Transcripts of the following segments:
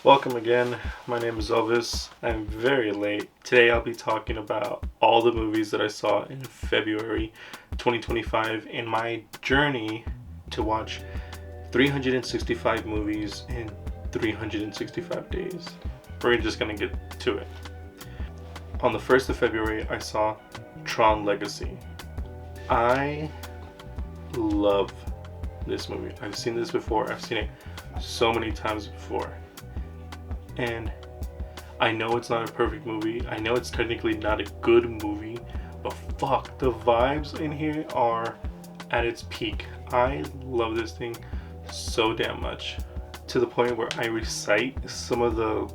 Welcome again. My name is Elvis. I'm very late. Today I'll be talking about all the movies that I saw in February 2025 in my journey to watch 365 movies in 365 days. We're just gonna get to it. On the 1st of February, I saw Tron Legacy. I love this movie. I've seen this before. I've seen it so many times before. And I know it's not a perfect movie. I know it's technically not a good movie, but fuck, the vibes in here are at its peak. I love this thing so damn much, to the point where I recite some of the,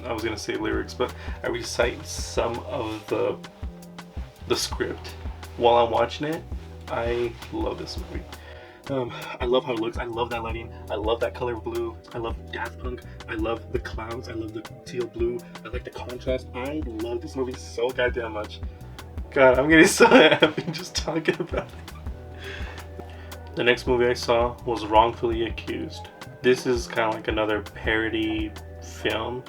I was gonna say lyrics, but I recite some of the script while I'm watching it. I love this movie. I love how it looks. I love that lighting. I love that color blue. I love Daft Punk. I love the clouds. I love the teal blue. I like the contrast. I love this movie so goddamn much. God, I'm getting so happy just talking about it. The next movie I saw was Wrongfully Accused. This is kind of like another parody film.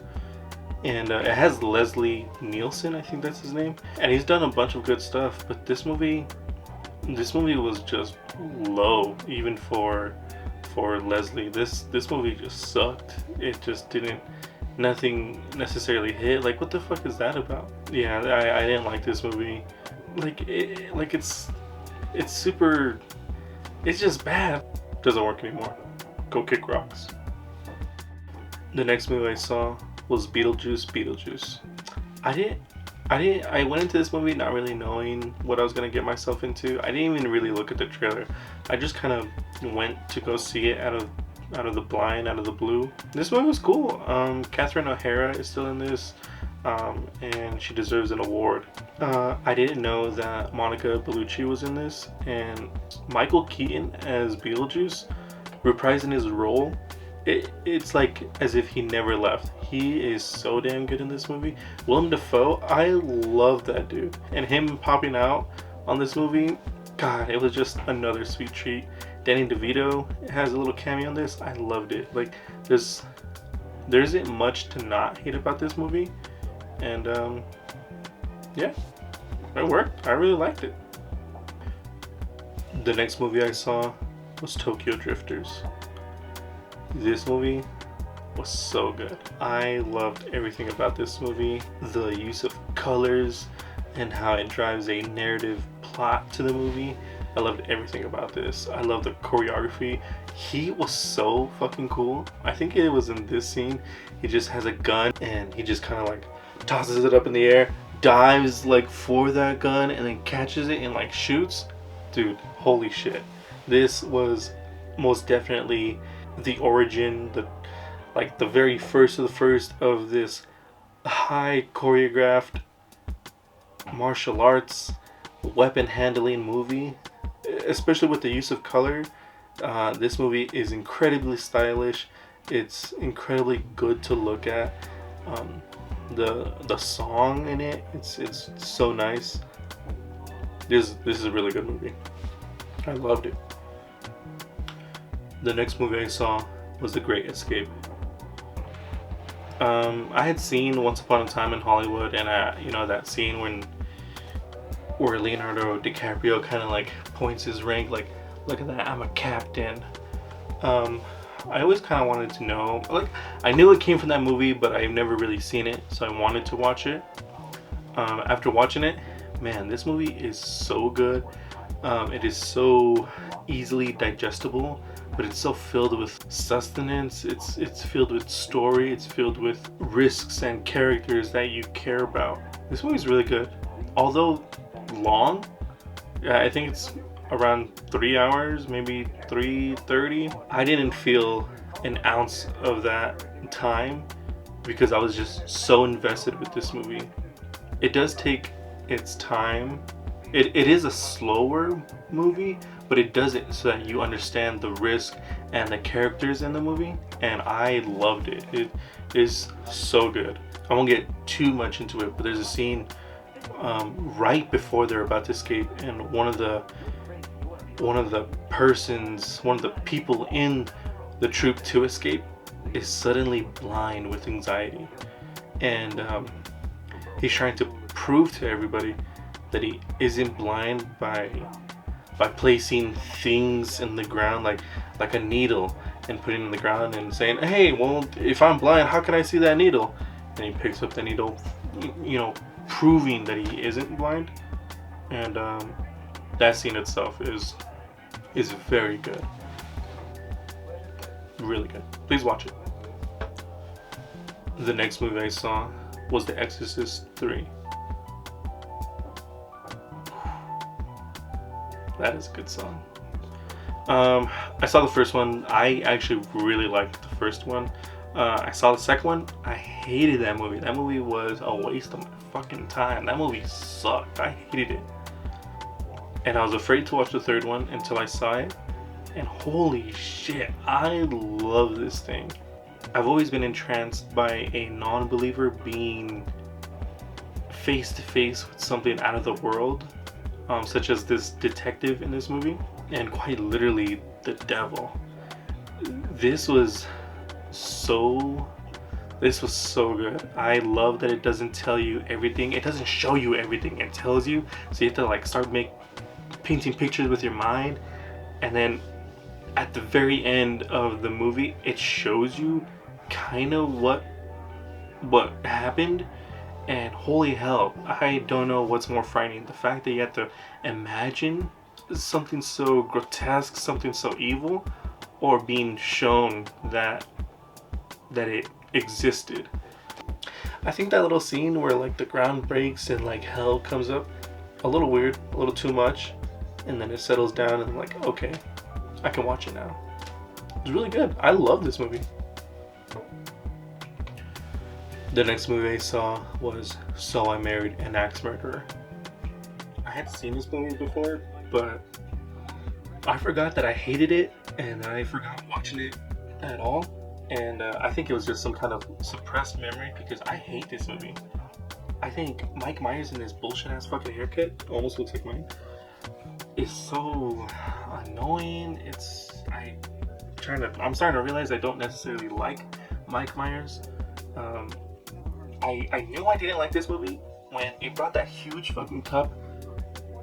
And it has Leslie Nielsen, I think that's his name. And he's done a bunch of good stuff. But this movie was just low, even for Leslie. This movie just sucked. It just didn't, nothing necessarily hit. Like, what the fuck is that about? Yeah, I didn't like this movie. It's super, it's just bad. Doesn't work anymore. Go kick rocks. The next movie I saw was Beetlejuice. I went into this movie not really knowing what I was going to get myself into. I didn't even really look at the trailer. I just kind of went to go see it out of the blind, out of the blue. This movie was cool. Catherine O'Hara is still in this, and she deserves an award. I didn't know that Monica Bellucci was in this, and Michael Keaton as Beetlejuice, reprising his role. It's like as if he never left. He is so damn good in this movie. Willem Dafoe, I love that dude. And him popping out on this movie, God, it was just another sweet treat. Danny DeVito has a little cameo on this. I loved it. Like, there isn't much to not hate about this movie. And, yeah, it worked. I really liked it. The next movie I saw was Tokyo Drifters. This movie was so good. I loved everything about this movie. The use of colors and how it drives a narrative plot to the movie. I loved everything about this. I love the choreography. He was so fucking cool. I think it was in this scene. He just has a gun and he just kind of like tosses it up in the air, dives like for that gun and then catches it and like shoots. Dude, holy shit. This was most definitely the origin, the very first of this high choreographed martial arts weapon handling movie, especially with the use of color. This movie is incredibly stylish. It's incredibly good to look at. The song in it, it's so nice. This is a really good movie. I loved it. The next movie I saw was The Great Escape. I had seen Once Upon a Time in Hollywood, and that scene where Leonardo DiCaprio kind of like points his rank, like, look at that, I'm a captain. I always kind of wanted to know, like, I knew it came from that movie, but I've never really seen it, so I wanted to watch it. After watching it, man, this movie is so good. It is so easily digestible, but it's so filled with sustenance. It's filled with story. It's filled with risks and characters that you care about. This movie's really good. Although long, I think it's around 3 hours, maybe 3:30. I didn't feel an ounce of that time because I was just so invested with this movie. It does take its time. It is a slower movie, but it does it so that you understand the risk and the characters in the movie, and I loved it. It is so good. I won't get too much into it, but there's a scene right before they're about to escape, and one of the people in the troop to escape is suddenly blind with anxiety, and he's trying to prove to everybody that he isn't blind by placing things in the ground, like a needle, and putting it in the ground and saying, "Hey, well, if I'm blind, how can I see that needle?" And he picks up the needle, proving that he isn't blind. And that scene itself is very good, really good. Please watch it. The next movie I saw was The Exorcist 3. That is a good song. I saw the first one. I actually really liked the first one. I saw the second one. I hated that movie. That movie was a waste of my fucking time. That movie sucked. I hated it. And I was afraid to watch the third one until I saw it. And holy shit, I love this thing. I've always been entranced by a non-believer being face to face with something out of the world, such as this detective in this movie, and quite literally the devil. This was so good. I love that it doesn't tell you everything. It doesn't show you everything. It tells you, so you have to start painting pictures with your mind, and then at the very end of the movie, it shows you kind of what happened. And holy hell, I don't know what's more frightening, the fact that you have to imagine something so grotesque, something so evil, or being shown that it existed. I think that little scene where the ground breaks and hell comes up, a little weird, a little too much, and then it settles down and I'm okay, I can watch it now. It's really good. I love this movie. The next movie I saw was So I Married an Axe Murderer. I had seen this movie before, but I forgot that I hated it, and I forgot watching it at all. And I think it was just some kind of suppressed memory, because I hate this movie. I think Mike Myers in his bullshit ass fucking haircut, almost looks like mine, is so annoying. I'm starting to realize I don't necessarily like Mike Myers. I knew I didn't like this movie when it brought that huge fucking cup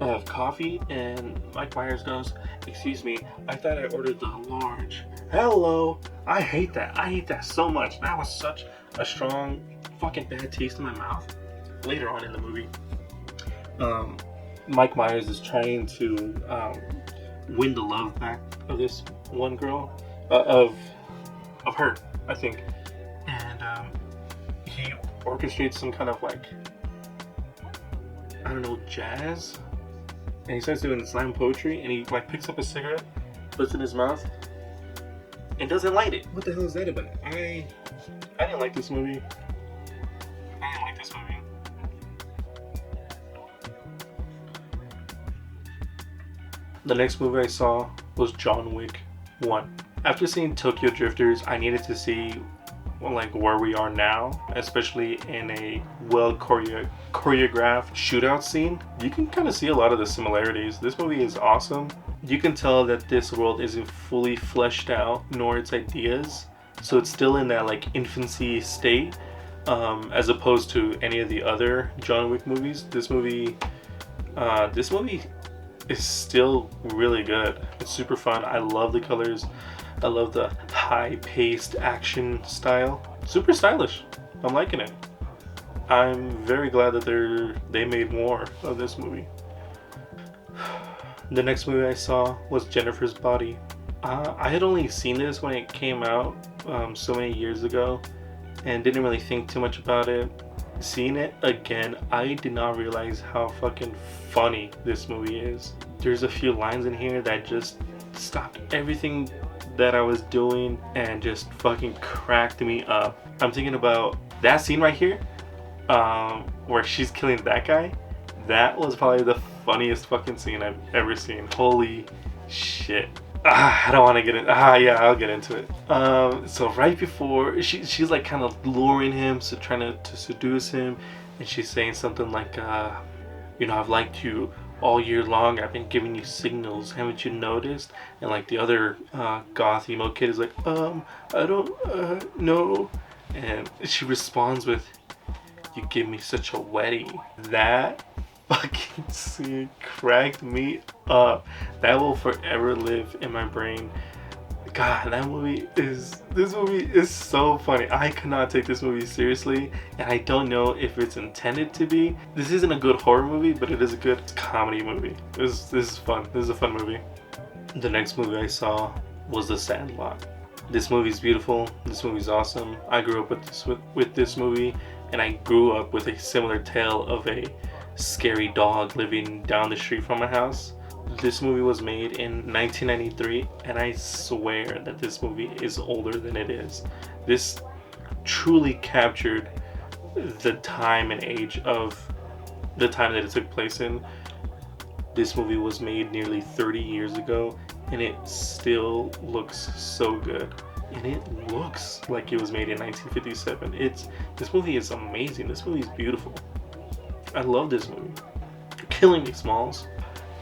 of coffee, and Mike Myers goes, "Excuse me, I thought I ordered the large." Hello! I hate that. I hate that so much. That was such a strong fucking bad taste in my mouth. Later on in the movie, Mike Myers is trying to win the love back of this one girl, of her, I think, and he orchestrates some kind of jazz, and he starts doing slam poetry, and he picks up a cigarette, puts it in his mouth, and doesn't light it. What the hell is that about? I didn't like this movie. The next movie I saw was John Wick 1. After seeing Tokyo Drifters, I needed to see where we are now, especially in a well choreographed shootout scene. You can kind of see a lot of the similarities. This movie is awesome. You can tell that this world isn't fully fleshed out, nor its ideas, so it's still in that infancy state, as opposed to any of the other John Wick movies. This movie is still really good. It's super fun. I love the colors. I love the high-paced action style. Super stylish. I'm liking it. I'm very glad that they made more of this movie. The next movie I saw was Jennifer's Body. I had only seen this when it came out so many years ago, and didn't really think too much about it. Seeing it again, I did not realize how fucking funny this movie is. There's a few lines in here that just stopped everything that I was doing and just fucking cracked me up. I'm thinking about that scene right here, where she's killing that guy. That was probably the funniest fucking scene I've ever seen. Holy shit. I don't want to get in. Yeah, I'll get into it. So right before, she's kind of luring him, trying to seduce him, and she's saying something I've liked you all year long I've been giving you signals. Haven't you noticed? And like the other goth emo kid is like, I don't know. And she responds with, you give me such a wetty. That fucking scene cracked me up. That will forever live in my brain. God, this movie is so funny. I cannot take this movie seriously, and I don't know if it's intended to be. This isn't a good horror movie, but it is a good comedy movie. This is fun. This is a fun movie. The next movie I saw was The Sandlot. This movie's beautiful. This movie's awesome. I grew up with this movie, and I grew up with a similar tale of a scary dog living down the street from my house. This movie was made in 1993, and I swear that this movie is older than it is. This truly captured the time and age of the time that it took place in. This movie was made nearly 30 years ago, and it still looks so good. And it looks like it was made in 1957. This movie is amazing. This movie is beautiful. I love this movie. You're killing me, Smalls.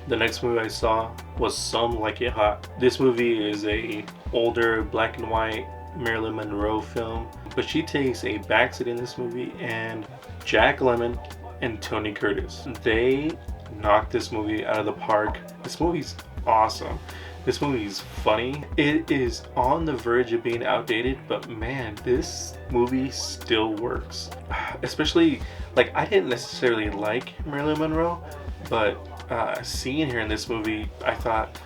The next movie I saw was Some Like It Hot. This movie is a older black and white Marilyn Monroe film, but she takes a backseat in this movie, and Jack Lemmon and Tony Curtis, they knocked this movie out of the park. This movie's awesome. This movie's funny. It is on the verge of being outdated, but man, this movie still works. Especially, like, I didn't necessarily like Marilyn Monroe, but seeing her in this movie, I thought,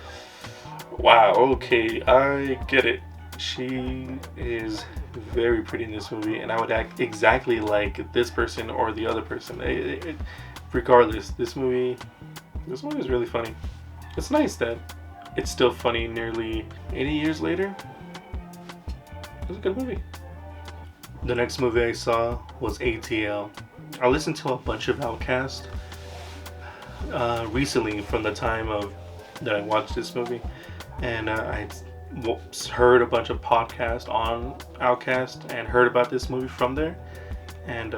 wow, okay, I get it. She is very pretty in this movie, and I would act exactly like this person or the other person. Regardless, this movie is really funny. It's nice that it's still funny nearly 80 years later. It's a good movie. The next movie I saw was ATL. I listened to a bunch of Outkast recently from the time that I watched this movie, and I heard a bunch of podcasts on Outkast and heard about this movie from there, and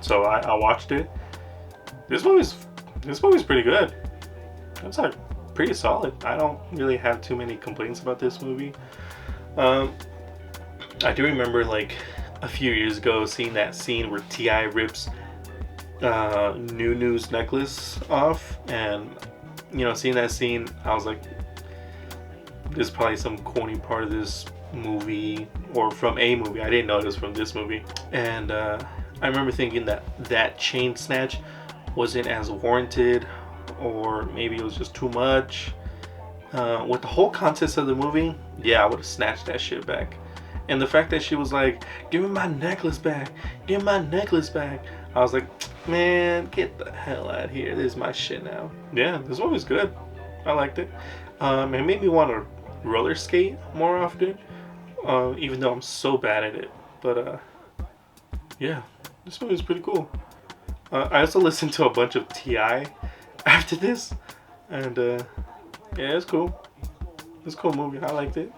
so I watched it. This movie's pretty good. It's like pretty solid. I don't really have too many complaints about this movie. I do remember like a few years ago seeing that scene where T.I. rips Nunu's necklace off, and seeing that scene, I was like, this is probably some corny part of this movie, or from a movie. I didn't know it was from this movie. And I remember thinking that chain snatch wasn't as warranted, or maybe it was just too much. With the whole context of the movie, yeah, I would have snatched that shit back. And the fact that she was like, give me my necklace back, give me my necklace back, I was like, man, get the hell out of here. This is my shit now. Yeah, this movie's good. I liked it. It made me want to roller skate more often, even though I'm so bad at it. But yeah, this movie's pretty cool. I also listened to a bunch of T.I. after this, and yeah, it's cool. It's a cool movie. I liked it.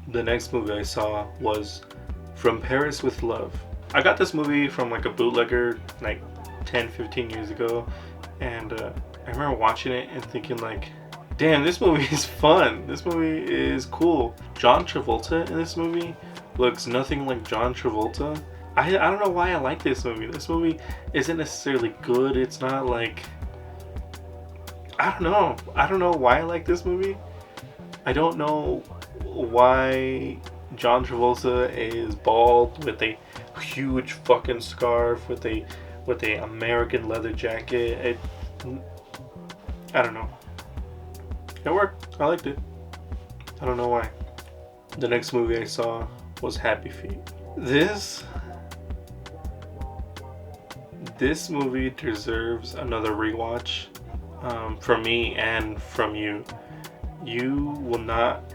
The next movie I saw was From Paris with Love. I got this movie from like a bootlegger like 10-15 years ago, and I remember watching it and thinking like, damn, this movie is fun. This movie is cool. John Travolta in this movie looks nothing like John Travolta. I don't know why I like this movie. This movie isn't necessarily good. It's not like, I don't know why I like this movie. I don't know why John Travolta is bald with a huge fucking scarf with a American leather jacket. I don't know. It worked. I liked it. I don't know why. The next movie I saw was Happy Feet. This movie deserves another rewatch, from me and from you. You will not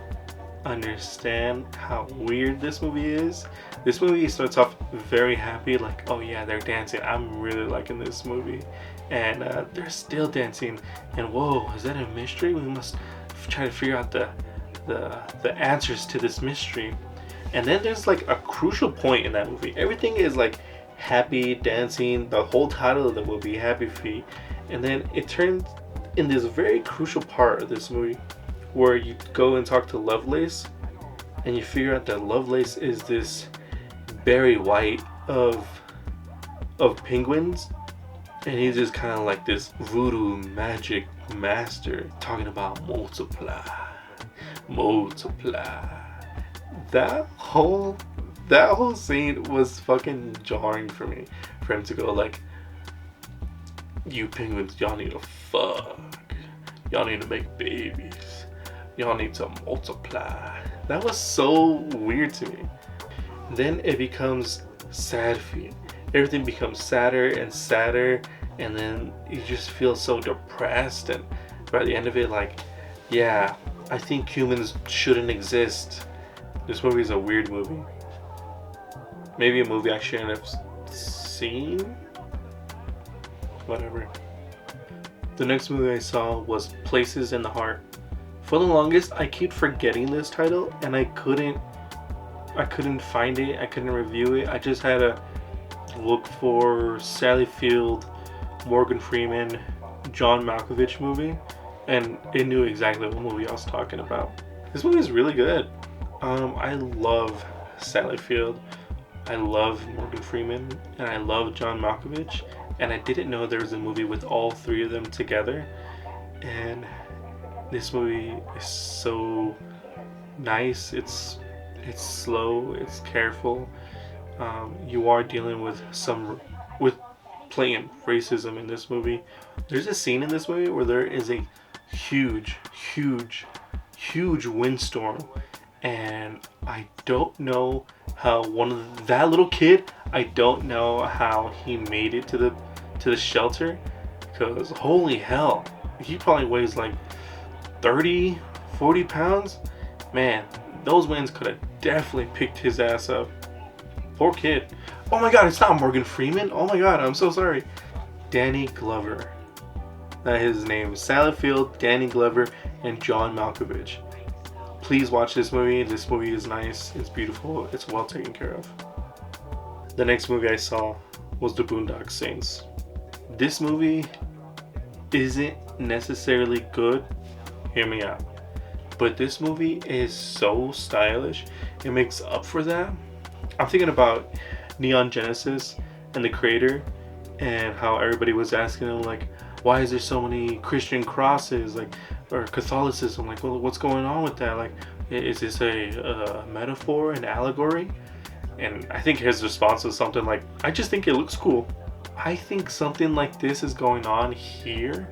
understand how weird this movie is. This movie starts off very happy, like, oh yeah, they're dancing. I'm really liking this movie. And they're still dancing. And whoa, is that a mystery? We must try to figure out the answers to this mystery. And then there's like a crucial point in that movie. Everything is like happy, dancing. The whole title of the movie, Happy Feet. And then it turns in this very crucial part of this movie where you go and talk to Lovelace and you figure out that Lovelace is this Barry White of penguins, and he's just kind of like this voodoo magic master talking about multiply. That whole scene was fucking jarring for me. For him to go like, you penguins, y'all need to fuck. Y'all need to make babies. Y'all need to multiply. That was so weird to me. Then it becomes sad for you. Everything becomes sadder and sadder, and then you just feel so depressed. And by the end of it, like, yeah, I think humans shouldn't exist. This movie is a weird movie. Maybe a movie I shouldn't have seen? Whatever. The next movie I saw was Places in the Heart. For the longest, I keep forgetting this title, and I couldn't find it. I couldn't review it. I just had to look for Sally Field, Morgan Freeman, John Malkovich movie, and it knew exactly what movie I was talking about. This movie is really good. I love Sally Field, I love Morgan Freeman, and I love John Malkovich, and I didn't know there was a movie with all three of them together. And this movie is so nice. It's slow, it's careful. You are dealing with playing racism in this movie. There's a scene in this movie where there is a huge windstorm, and I don't know how that little kid, I don't know how he made it to the shelter, because holy hell, he probably weighs like 30-40 pounds. Man, those winds could have definitely picked his ass up. Poor kid. Oh my god, it's not Morgan Freeman. Oh my god, I'm so sorry. Danny Glover. That is his name. Sally Field, Danny Glover, and John Malkovich. Please watch this movie. This movie is nice. It's beautiful. It's well taken care of. The next movie I saw was The Boondock Saints. This movie isn't necessarily good. Hear me out. But this movie is so stylish. It makes up for that. I'm thinking about Neon Genesis and the creator, and how everybody was asking him like, why is there so many Christian crosses, like, or Catholicism? Like, well, what's going on with that? Like, is this a metaphor, an allegory? And I think his response was something like, I just think it looks cool. I think something like this is going on here.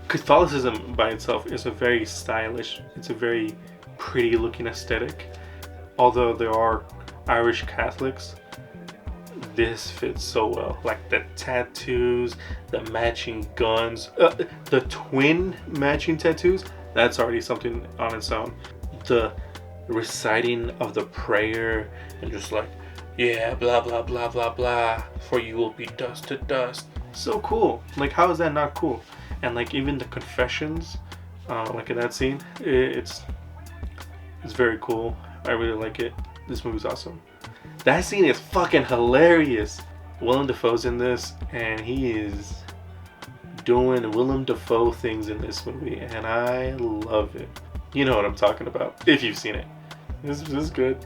Catholicism by itself is a very stylish, it's a very pretty looking aesthetic. Although there are Irish Catholics, this fits so well. Like the tattoos, the matching guns, the twin matching tattoos, that's already something on its own. The reciting of the prayer and just like, yeah, blah blah blah blah blah, for you will be dust to dust. So cool. Like, how is that not cool? And like even the confessions, like in that scene, it's very cool. I really like it. This movie's awesome. That scene is fucking hilarious. Willem Dafoe's in this, and he is doing Willem Dafoe things in this movie, and I love it. You know what I'm talking about, if you've seen it. This is good.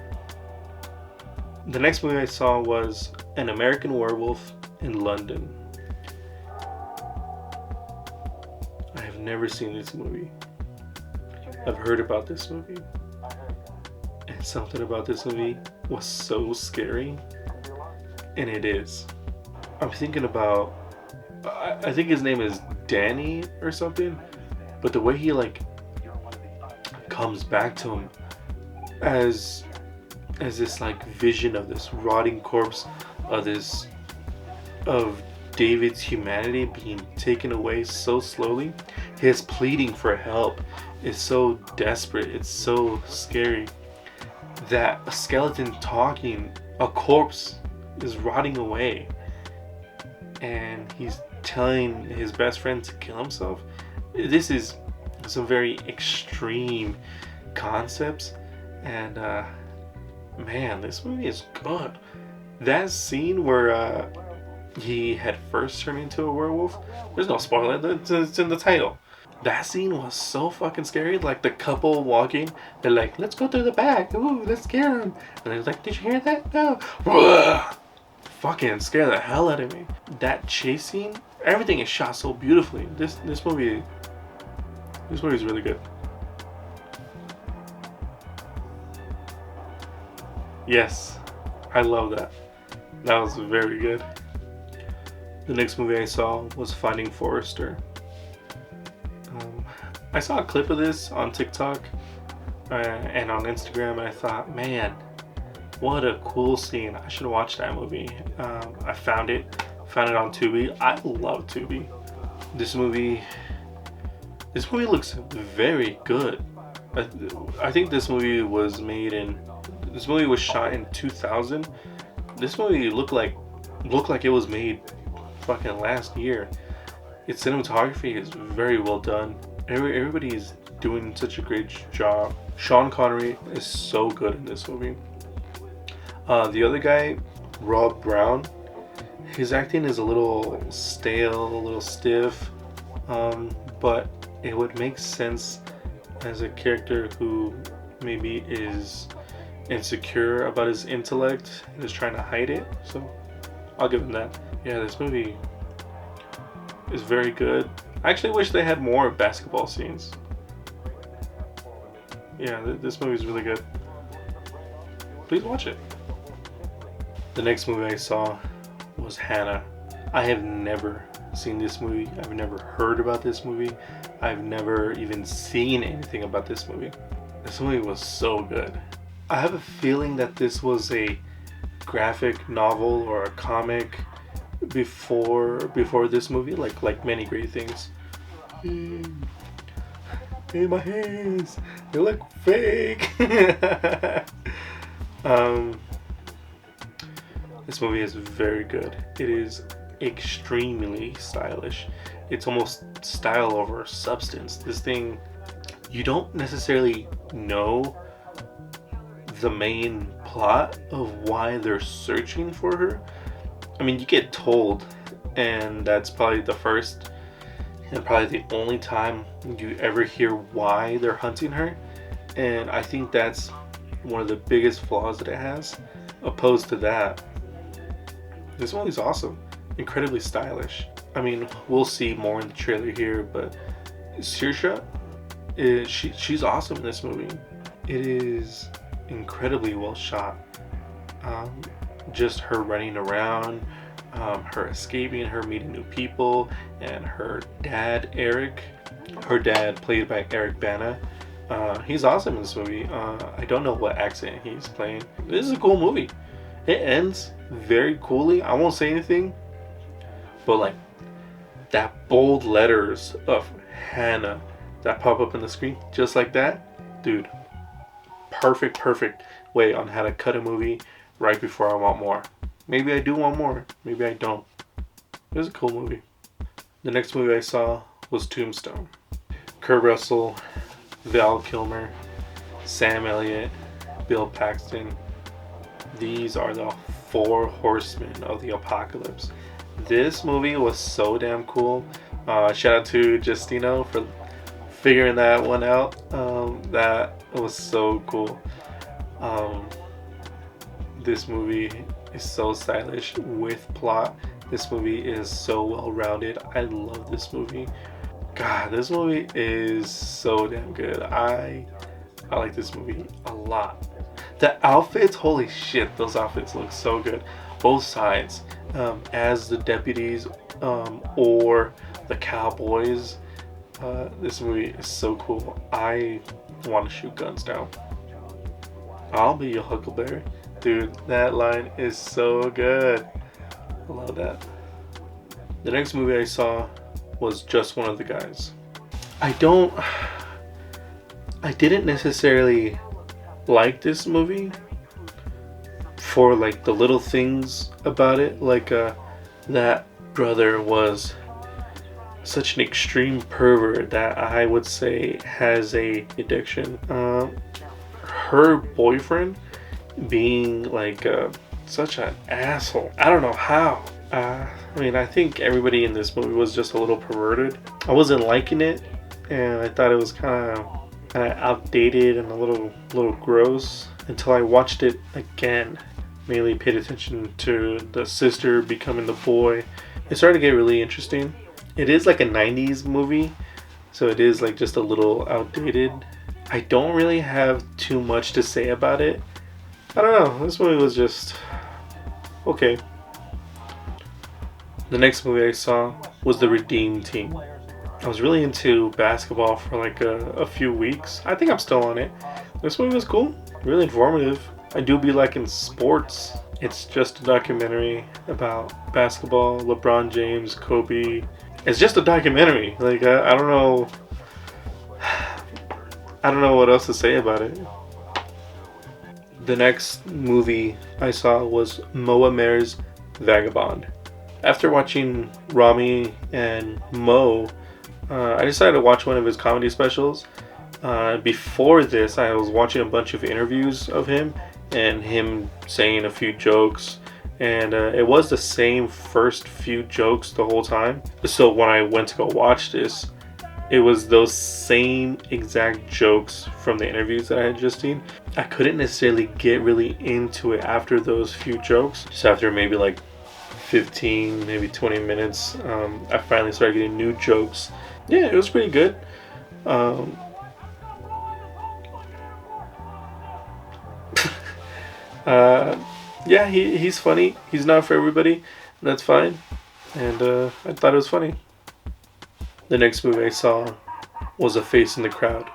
The next movie I saw was An American Werewolf in London. I have never seen this movie. I've heard about this movie. And something about this movie was so scary. And it is. I'm thinking about, I think his name is Danny or something. But the way he like comes back to him as this like vision of this rotting corpse of David's humanity being taken away so slowly. His pleading for help is so desperate. It's so scary. That a skeleton talking, a corpse is rotting away, and he's telling his best friend to kill himself. This is some very extreme concepts, and man, this movie is good. That scene where he had first turned into a werewolf, there's no spoiler, it's in the title. That scene was so fucking scary. Like the couple walking, they're like, "Let's go through the back. Ooh, let's scare them." And they're like, "Did you hear that? No." Fucking scare the hell out of me. That chase scene, everything is shot so beautifully. This movie is really good. Yes, I love that. That was very good. The next movie I saw was Finding Forrester. I saw a clip of this on TikTok and on Instagram, and I thought, man, what a cool scene. I should watch that movie. I found it on Tubi. I love Tubi. This movie looks very good. I think this movie was shot in 2000. This movie looked like it was made fucking last year. Its cinematography is very well done. Everybody is doing such a great job. Sean Connery is so good in this movie. The other guy, Rob Brown, his acting is a little stale, a little stiff, but it would make sense as a character who maybe is insecure about his intellect and is trying to hide it. So I'll give him that. Yeah, this movie is very good. I actually wish they had more basketball scenes. Yeah, this movie is really good. Please watch it. The next movie I saw was Hannah. I have never seen this movie. I've never heard about this movie. I've never even seen anything about this movie. This movie was so good. I have a feeling that this was a graphic novel or a comic before this movie, like Many Great Things. Hey, my hands, they look fake. This movie is very good. It is extremely stylish. It's almost style over substance. This thing, you don't necessarily know the main plot of why they're searching for her. I mean, you get told, and that's probably the first and probably the only time you ever hear why they're hunting her. And I think that's one of the biggest flaws that it has. Opposed to that, this movie's awesome. Incredibly stylish. I mean, we'll see more in the trailer here, but Saoirse, she's awesome in this movie. It is incredibly well shot. Just her running around, her escaping, her meeting new people, and her dad, Eric. Her dad, played by Eric Bana. He's awesome in this movie. I don't know what accent he's playing. This is a cool movie. It ends very coolly. I won't say anything, but like that bold letters of Hannah that pop up on the screen, just like that, dude. Perfect way on how to cut a movie right before I want more. Maybe I do want more. Maybe I don't. It was a cool movie. The next movie I saw was Tombstone. Kurt Russell, Val Kilmer, Sam Elliott, Bill Paxton. These are the four horsemen of the apocalypse. This movie was so damn cool. Shout out to Justino for figuring that one out. That was so cool. This movie is so stylish with plot. This movie is so well rounded. I love this movie. God, this movie is so damn good. I like this movie a lot. The outfits, holy shit, those outfits look so good. Both sides, as the deputies or the cowboys. This movie is so cool. I want to shoot guns now. I'll be your Huckleberry. Dude, that line is so good. I love that. The next movie I saw was Just One of the Guys. I didn't necessarily like this movie for like the little things about it, like that brother was such an extreme pervert that I would say has a addiction. Her boyfriend being like such an asshole. I don't know how. I mean, I think everybody in this movie was just a little perverted. I wasn't liking it and I thought it was kind of outdated and a little gross until I watched it again. Mainly paid attention to the sister becoming the boy. It started to get really interesting. It is like a 90s movie, so it is like just a little outdated. I don't really have too much to say about it. I don't know. This movie was just okay. The next movie I saw was The Redeem Team. I was really into basketball for like a few weeks. I think I'm still on it. This movie was cool, really informative. I do be liking sports. It's just a documentary about basketball, LeBron James, Kobe. It's just a documentary. Like I don't know. I don't know what else to say about it. The next movie I saw was Mo Amer's Vagabond. After watching Rami and Mo, I decided to watch one of his comedy specials. Before this, I was watching a bunch of interviews of him and him saying a few jokes, and it was the same first few jokes the whole time. So when I went to go watch this, it was those same exact jokes from the interviews that I had just seen. I couldn't necessarily get really into it after those few jokes. Just after maybe like 15, maybe 20 minutes, I finally started getting new jokes. Yeah, it was pretty good. Yeah, he's funny. He's not for everybody. That's fine. And I thought it was funny. The next movie I saw was A Face in the Crowd.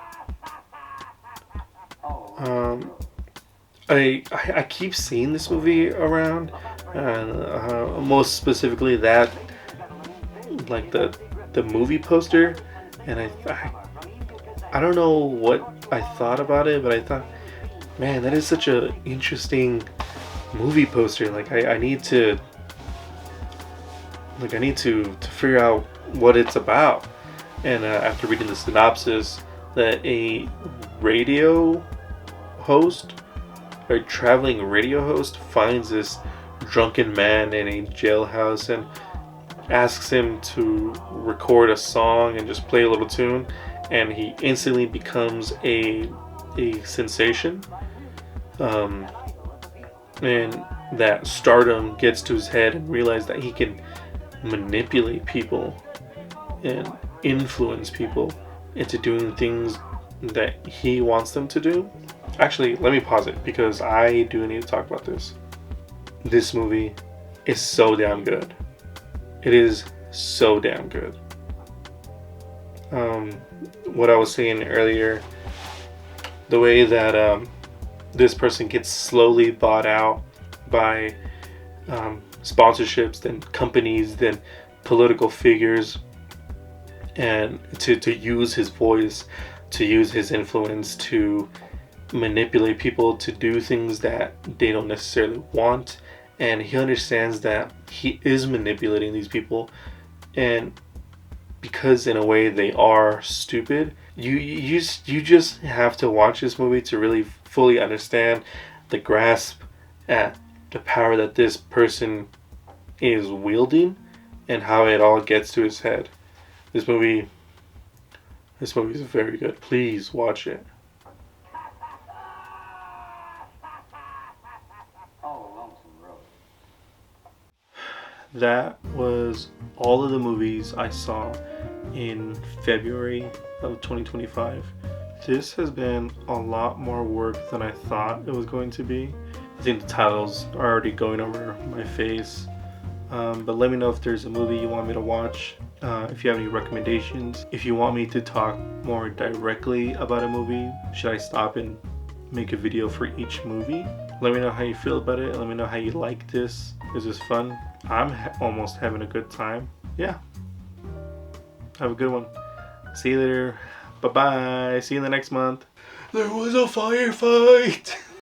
I keep seeing this movie around, and most specifically that, like the movie poster, and I don't know what I thought about it, but I thought, man, that is such a interesting movie poster. Like I need to figure out what it's about. And after reading the synopsis, that a radio host, a traveling radio host, finds this drunken man in a jailhouse and asks him to record a song and just play a little tune, and he instantly becomes a sensation. And that stardom gets to his head and realizes that he can manipulate people and influence people into doing things that he wants them to do. Actually, let me pause it because I do need to talk about this. This movie is so damn good. It is so damn good. What I was saying earlier, the way that this person gets slowly bought out by sponsorships, then companies, then political figures, and to use his voice, to use his influence to manipulate people to do things that they don't necessarily want. And he understands that he is manipulating these people, and because in a way they are stupid, you just have to watch this movie to really fully understand the grasp at the power that this person is wielding and how it all gets to his head. This movie is very good. Please watch it. That was all of the movies I saw in February of 2025. This has been a lot more work than I thought it was going to be. I think the titles are already going over my face. But let me know if there's a movie you want me to watch. If you have any recommendations. If you want me to talk more directly about a movie, should I stop and make a video for each movie? Let me know how you feel about it. Let me know how you like this. Is this fun? I'm almost having a good time. Yeah. Have a good one. See you later. Bye-bye. See you in the next month. There was a firefight.